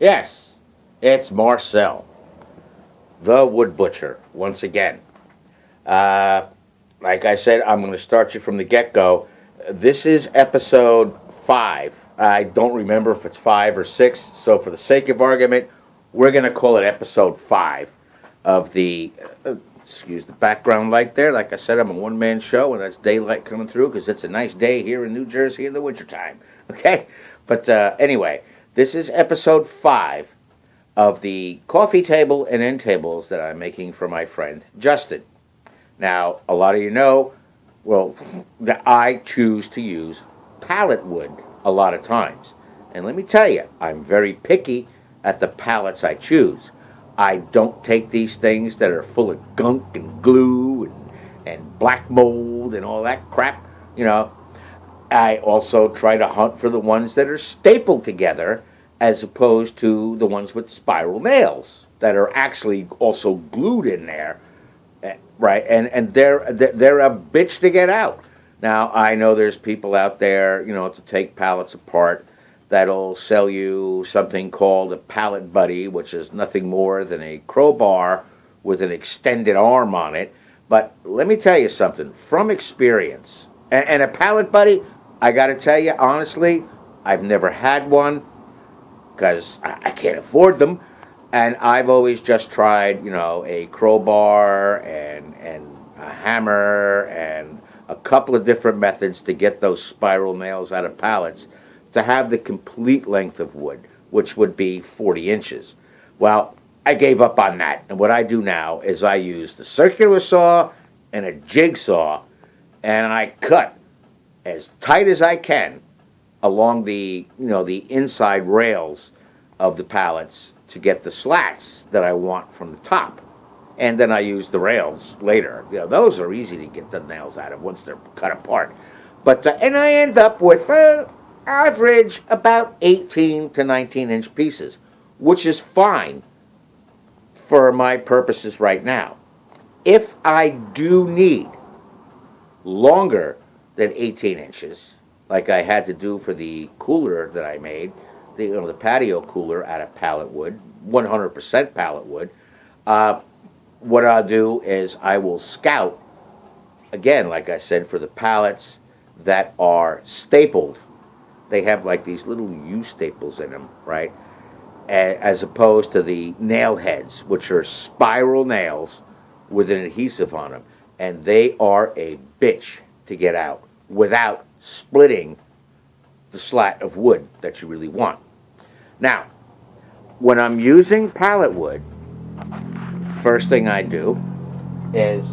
Yes, it's Marcel, the Wood Butcher, once again. Uh, like I said, I'm going to start you from the get-go. This is episode 5. I don't remember if it's 5 or 6, so for the sake of argument, we're going to call it episode 5 of the... excuse the background light there. Like I said, I'm a one-man show, and that's daylight coming through because it's a nice day here in New Jersey in the wintertime. Okay? But anyway, this is episode 5 of the coffee table and end tables that I'm making for my friend Justin. Now, a lot of you know, well, that I choose to use pallet wood a lot of times. And let me tell you, I'm very picky at the pallets I choose. I don't take these things that are full of gunk and glue and black mold and all that crap, you know. I also try to hunt for the ones that are stapled together as opposed to the ones with spiral nails that are actually also glued in there, right? And they're a bitch to get out. Now, I know there's people out there, you know, to take pallets apart that'll sell you something called a pallet buddy, which is nothing more than a crowbar with an extended arm on it. But let me tell you something, from experience, and a pallet buddy, I got to tell you, honestly, I've never had one because I can't afford them. And I've always just tried, you know, a crowbar and a hammer and a couple of different methods to get those spiral nails out of pallets to have the complete length of wood, which would be 40 inches. Well, I gave up on that. And what I do now is I use the circular saw and a jigsaw, and I cut as tight as I can along the, you know, the inside rails of the pallets to get the slats that I want from the top. And then I use the rails later. You know, those are easy to get the nails out of once they're cut apart. But and I end up with average about 18 to 19 inch pieces, which is fine for my purposes right now. If I do need longer than 18 inches, like I had to do for the cooler that I made, the patio cooler out of pallet wood, 100% pallet wood, what I'll do is I will scout, again, like I said, for the pallets that are stapled. They have like these little U staples in them, right? As opposed to the nail heads, which are spiral nails with an adhesive on them. And they are a bitch to get out without splitting the slat of wood that you really want. Now, when I'm using pallet wood, first thing I do is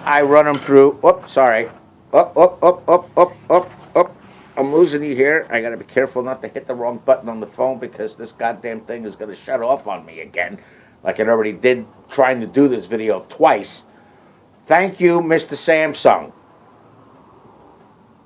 I run them through, I'm losing you here. I got to be careful not to hit the wrong button on the phone because this goddamn thing is going to shut off on me again, like it already did trying to do this video twice. Thank you, Mr. Samsung.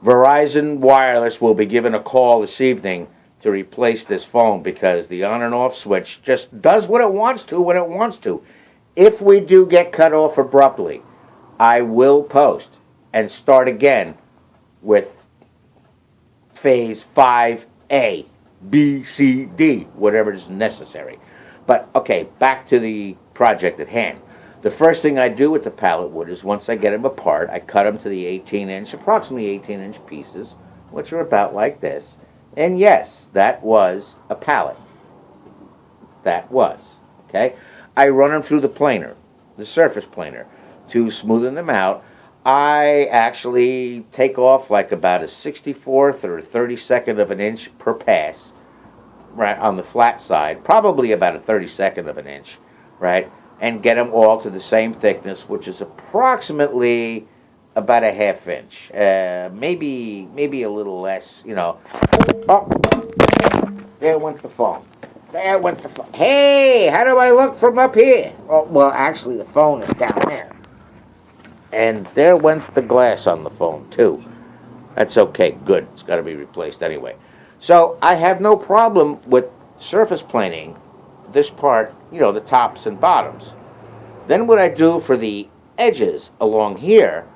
Verizon Wireless will be given a call this evening to replace this phone because the on and off switch just does what it wants to when it wants to. If we do get cut off abruptly, I will post and start again with phase 5A, B, C, D, whatever is necessary. But, okay, back to the project at hand. The first thing I do with the pallet wood is once I get them apart, I cut them to the 18-inch, approximately 18-inch pieces, which are about like this. And yes, that was a pallet. That was, okay? I run them through the planer, the surface planer, to smoothen them out. I actually take off like about a 64th or a 32nd of an inch per pass, right, on the flat side, probably about a 32nd of an inch, right, and get them all to the same thickness, which is approximately about a half inch, maybe a little less, you know. Oh, there went the phone. There went the phone. Hey, how do I look from up here? Oh, well, actually, the phone is down there. And there went the glass on the phone, too. That's okay, good. It's got to be replaced anyway. So I have no problem with surface planing this part, you know, the tops and bottoms. Then what I do for the edges along here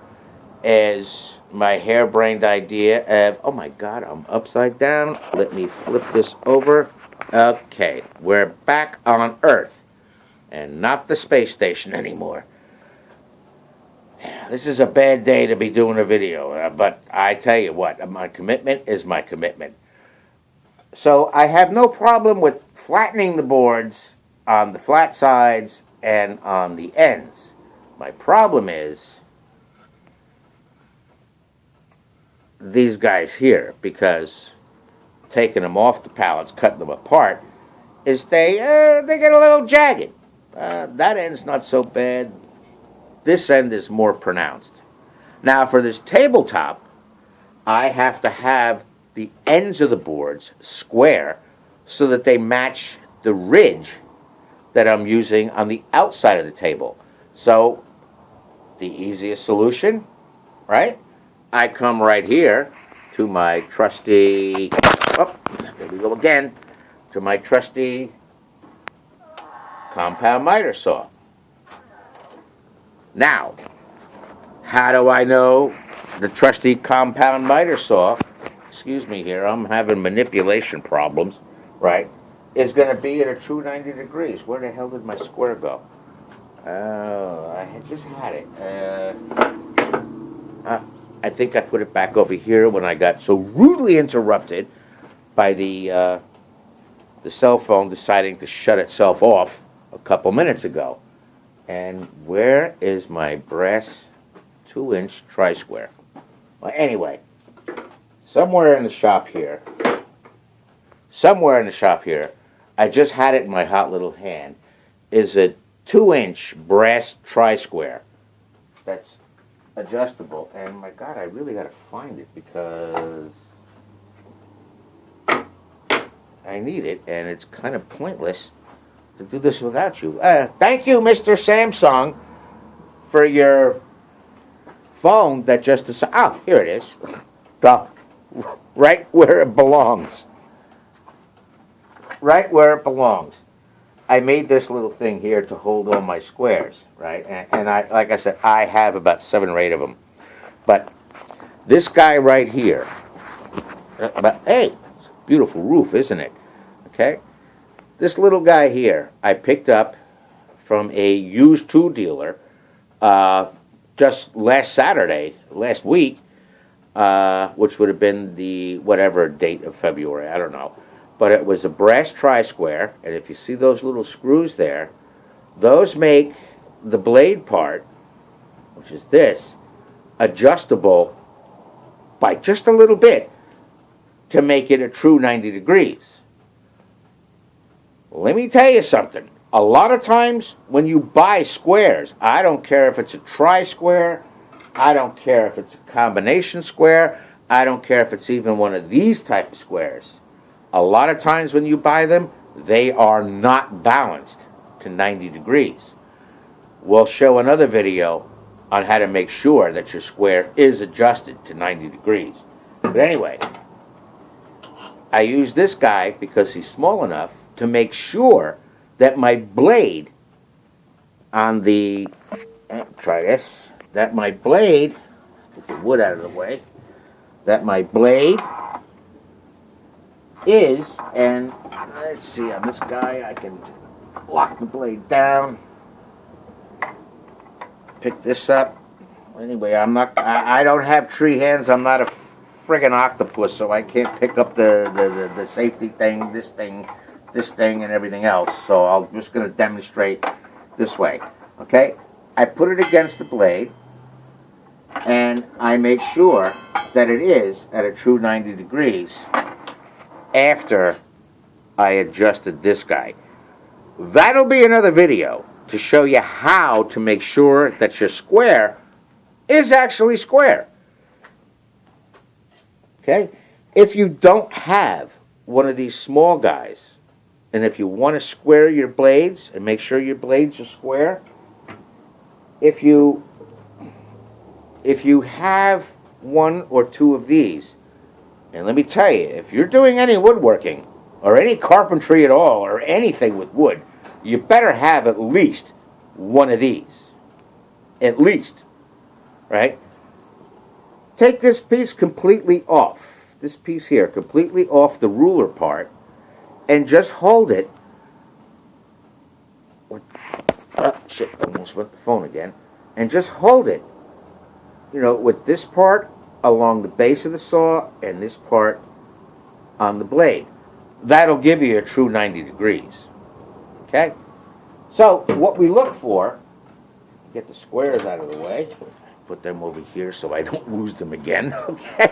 is, my harebrained idea of, oh my God, I'm upside down. Let me flip this over. Okay, we're back on Earth and not the space station anymore. This is a bad day to be doing a video, but I tell you what, my commitment is my commitment. So I have no problem with flattening the boards on the flat sides and on the ends. My problem is these guys here, because taking them off the pallets, cutting them apart, is they get a little jagged. That end's not so bad. This end is more pronounced. Now for this tabletop, I have to have the ends of the boards square so that they match the ridge that I'm using on the outside of the table. So the easiest solution, right? I come right here to my trusty, oh, there we go again, to my trusty compound miter saw. Now, how do I know the trusty compound miter saw, excuse me here, I'm having manipulation problems, right, is going to be at a true 90 degrees. Where the hell did my square go? Oh, I just had it. I think I put it back over here when I got so rudely interrupted by the cell phone deciding to shut itself off a couple minutes ago. And where is my brass 2-inch tri-square? Well, anyway, somewhere in the shop here, I just had it in my hot little hand, is a 2-inch brass tri-square that's adjustable. And my God, I really got to find it because I need it, and it's kind of pointless to do this without you. Thank you, Mr. Samsung, for your phone that just decided. Oh, here it is. Right where it belongs. Right where it belongs. I made this little thing here to hold all my squares, right? And I, like I said, I have about 7 or 8 of them. But this guy right here, hey, it's a beautiful roof, isn't it? Okay? This little guy here, I picked up from a used tool dealer just last week, which would have been the whatever date of February, I don't know. But it was a brass tri-square, and if you see those little screws there, those make the blade part, which is this, adjustable by just a little bit to make it a true 90 degrees. Let me tell you something. A lot of times when you buy squares, I don't care if it's a tri-square, I don't care if it's a combination square, I don't care if it's even one of these type of squares. A lot of times when you buy them, they are not balanced to 90 degrees. We'll show another video on how to make sure that your square is adjusted to 90 degrees. But anyway, I use this guy because he's small enough to make sure that my blade on the, try this, that my blade, get the wood out of the way, that my blade is, and let's see, on this guy I can lock the blade down, pick this up. Anyway, I don't have tree hands, I'm not a friggin' octopus, so I can't pick up the safety thing, this thing, and everything else. So I'm just going to demonstrate this way. Okay? I put it against the blade, and I make sure that it is at a true 90 degrees after I adjusted this guy. That'll be another video to show you how to make sure that your square is actually square. Okay? If you don't have one of these small guys, and if you want to square your blades and make sure your blades are square, if you have 1 or 2 of these, and let me tell you, if you're doing any woodworking or any carpentry at all or anything with wood, you better have at least 1 of these. At least. Right? take this piece completely off. This piece here, completely off the ruler part, and just hold it. Shit, almost went the phone again. And just hold it, with this part along the base of the saw and this part on the blade. That'll give you a true 90 degrees. Okay? So, what we look for, get the squares out of the way, put them over here so I don't lose them again. Okay?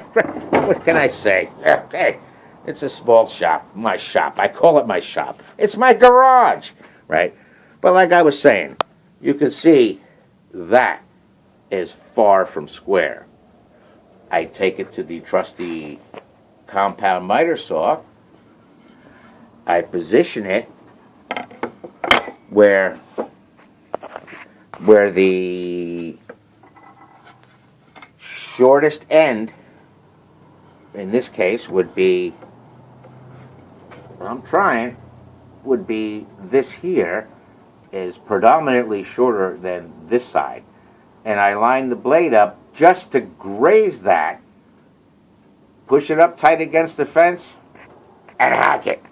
What can I say? Okay. It's a small shop. My shop. I call it my shop. It's my garage. Right? But like I was saying, you can see that is far from square. I take it to the trusty compound miter saw. I position it where the shortest end, in this case, would be, would be this here, is predominantly shorter than this side. And I line the blade up just to graze that, push it up tight against the fence, and hack it.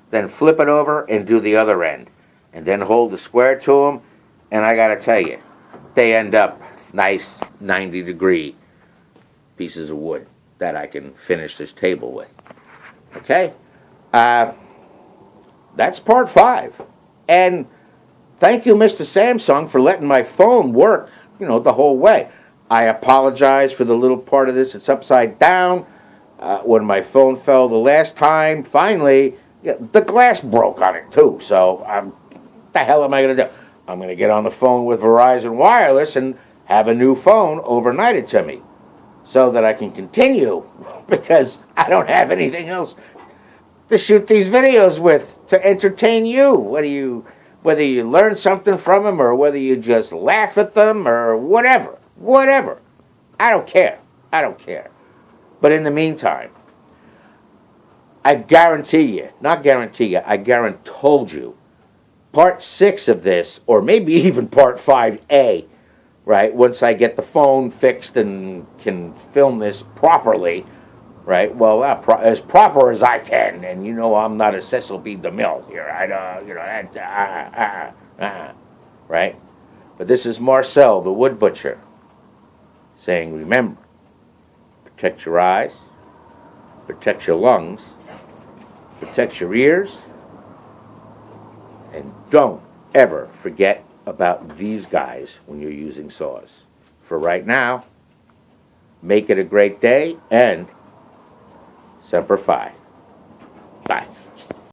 Then flip it over and do the other end. And then hold the square to them, and I gotta tell you, they end up nice 90-degree pieces of wood that I can finish this table with. Okay? That's part 5. And thank you, Mr. Samsung, for letting my phone work, the whole way. I apologize for the little part of this. It's upside down. When my phone fell the last time, finally, the glass broke on it, too. So, what the hell am I going to do? I'm going to get on the phone with Verizon Wireless and have a new phone overnighted to me so that I can continue, because I don't have anything else to shoot these videos with to entertain you. Whether you learn something from them or whether you just laugh at them or whatever. I don't care. But in the meantime, I guarantee you, I told you, part 6 of this, or maybe even part 5A, right, once I get the phone fixed and can film this properly, right, well, as proper as I can, and I'm not a Cecil B. DeMille here, right? But this is Marcel, the wood butcher, saying, remember, protect your eyes, protect your lungs, protect your ears, and don't ever forget about these guys when you're using saws. For right now, make it a great day, and Semper Fi. Bye.